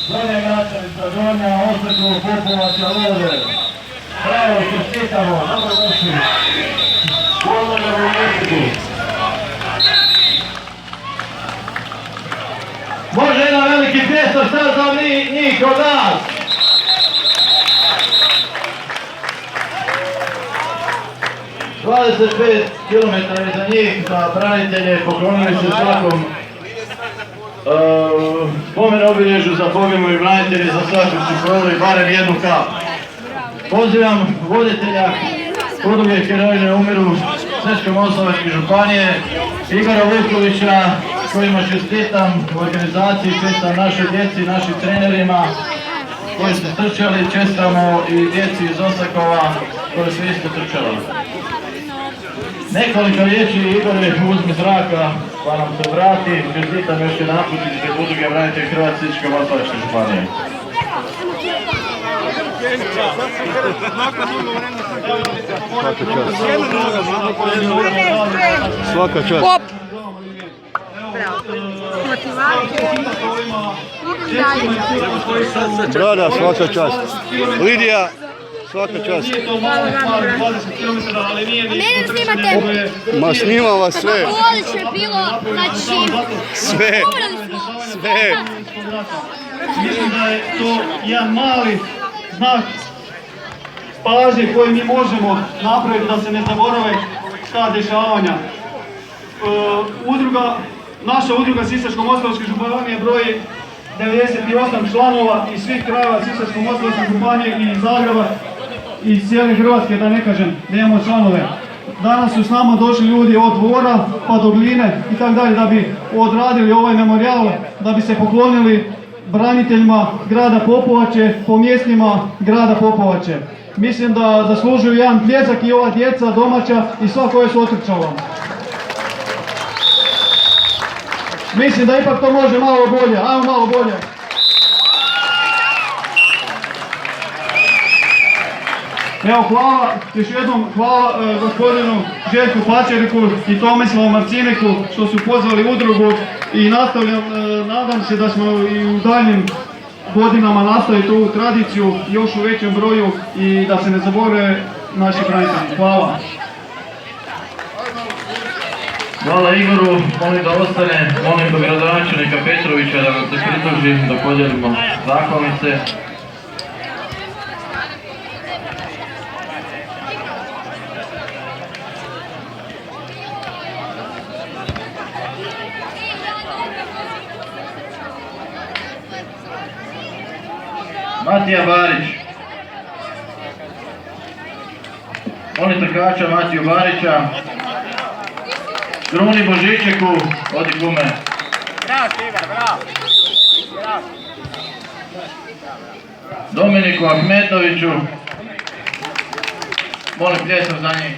Donja načelnica, Donja Osvetlu, Popovača, Lode. Bravo, čestitamo, dobro došli. Pozdravljamo mjestu. Može jedan veliki pjesar sad za njih od nas. ...25 km iza njih, za branitelje poklonili se svakom spomen obilježju za poginulih branitelji, za svakom su prodali barem jednu kap. Pozivam voditelja udruge Heroji ne umiru Sisačko-moslavačke županije, Igora Vukovića, kojima čestitam u organizaciji, čestitam našoj djeci, našim trenerima koji su trčali, čestitamo i djeci iz Osakova koji su isto trčali. Nekoliko riječi Igore uzmi zraka pa nam se vrati. Čestitam još jedan put ispred udruge branitelja Hrvatske Sisačko-moslavačke županije. Svaka čast. Brada, svaka čast. Lidija, svaka čast. Mene snimate? Ma snimam vas sve. Odlično je bilo, znači... Sve. Sve. Mislim da je to jedan mali znak pažnje koji mi možemo napraviti da se ne zaborave ta dešavanja. Naša udruga Sisačko-moslavačke županije broji 98 članova iz svih krajeva Sisačko-moslavačke županije i iz Zagreba i iz cijele Hrvatske, da ne kažem, da imamo članove. Danas su s nama došli ljudi od Dvora pa do Gline i tako dalje da bi odradili ovaj memorijal, da bi se poklonili braniteljima grada Popovače, po mjestima grada Popovače. Mislim da zaslužuju jedan pljesak i ova djeca domaća i sva koja su otrčala. Mislim da ipak to može malo bolje, ajmo malo bolje. Evo hvala, još jednom hvala gospodinu Željku Pačeriku i Tomislavu Marciniku što su pozvali udrugu i nadam se da smo i u daljnjim godinama nastaviti ovu tradiciju još u većem broju i da se ne zaborave naši branitelji. Hvala. Hvala Igoru, molim da ostane, molim do gradonačelnika Petrovića da nam se pridruži da podijelimo zahvalnice. Matija Barić. Molim trkača Matiju Barića. Kruni Božičeku, odi gume. Bravo, Ivar, bravo. Dominiku Ahmetoviću. Molim pljesak za njih.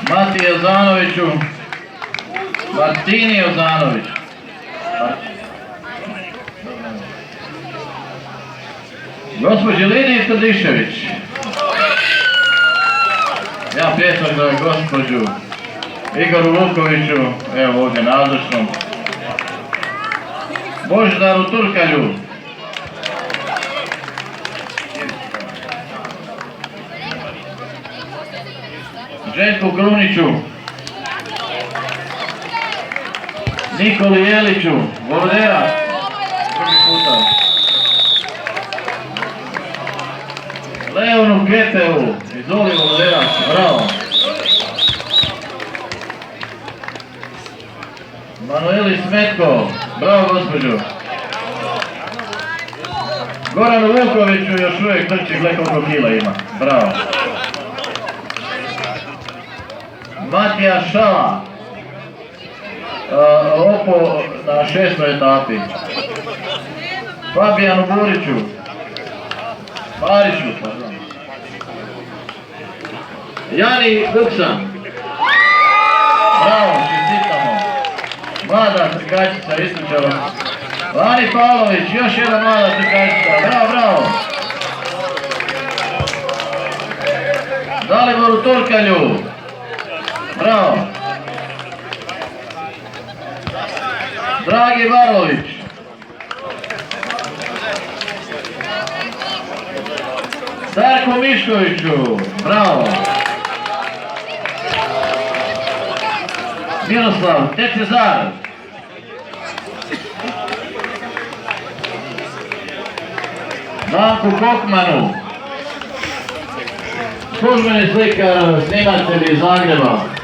Matiji Ozanoviću. Martini Ozanović. Gospođi Lidiji Strdišević. Ja pljesak za gospođu Igoru Vukoviću, evo ovdje nazočnom. Božidaru Turkalju. Željku Kruniću. Nikoli Jeliću, Volodera, drugi puta. Leonu Keteu, izvoli Volodera, bravo. Manueli Smetko, bravo gospođo. Goranu Vukoviću još uvijek trči, gle koliko kila ima, bravo. Matija Šala, Opo na 6. etapi. Fabijanu Buriću, Mariću, pardon. Jani Buksan, bravo, čestitamo. Mlada trkačica isključala. Lani Pavlović, još jedna mlada trkačica, bravo, bravo. Daliboru Turkalju, bravo. Dragi Varlović. Darko Miškoviću, bravo. Miroslav Tecezar. Danku Kokmanu. Službeni slikar, snimatelj iz Zagreba.